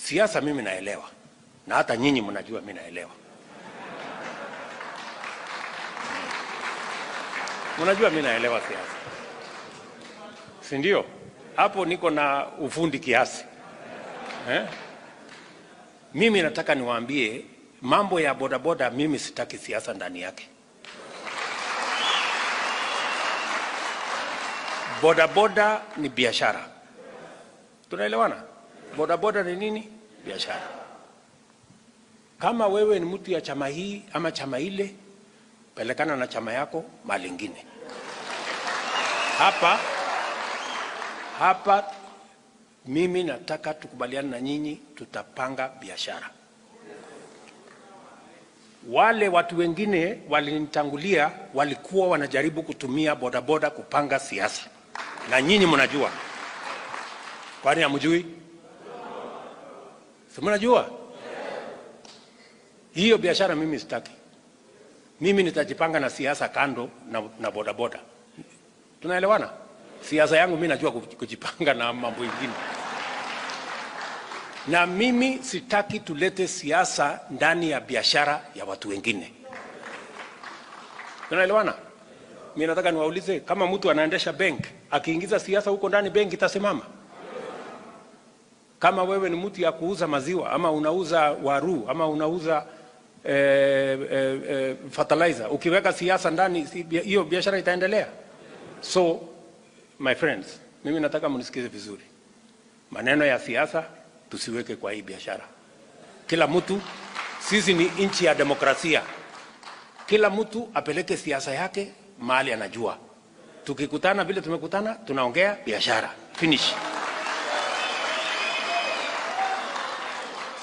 Siasa mimi naelewa, na hata nyinyi mnajua mimi naelewa. Mnajua mimi naelewa siasa, si ndio? Hapo niko na ufundi kiasi Mimi nataka niwaambie mambo ya bodaboda, mimi sitaki siasa ndani yake. Bodaboda ni biashara, tunaelewana? Bodaboda ni nini? Biashara. Kama wewe ni mtu ya chama hii ama chama ile, pelekana na chama yako mahali ingine. Hapa mimi nataka tukubaliane na nyinyi, tutapanga biashara. Wale watu wengine walinitangulia walikuwa wanajaribu kutumia bodaboda kupanga siasa, na nyinyi mnajua. Kwani hamjui? Si mnajua? Hiyo biashara mimi sitaki. Mimi nitajipanga na siasa kando na bodaboda. Tunaelewana? Siasa yangu mimi najua kujipanga na mambo mengine. Na mimi sitaki tulete siasa ndani ya biashara ya watu wengine. Tunaelewana? Mimi nataka niwaulize, kama mtu anaendesha bank, akiingiza siasa huko ndani, bank itasimama? Kama wewe ni mtu ya kuuza maziwa ama unauza waru ama unauza fertilizer, ukiweka siasa ndani, hiyo biashara itaendelea? So my friends, mimi nataka mnisikize vizuri. Maneno ya siasa tusiweke kwa hii biashara. Kila mtu, sisi ni nchi ya demokrasia. Kila mtu apeleke siasa yake mahali anajua. Tukikutana vile tumekutana, tunaongea biashara. Finish.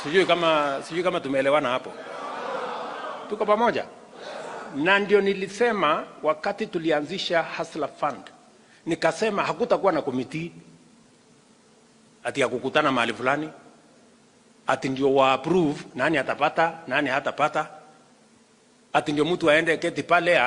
Sijui kama tumeelewana hapo. Tuko pamoja? Na ndio nilisema wakati tulianzisha Hustler Fund, nikasema hakutakuwa na komiti ati ya kukutana mahali fulani ati ndio wa approve nani atapata nani hatapata, ati ndio mtu aende keti pale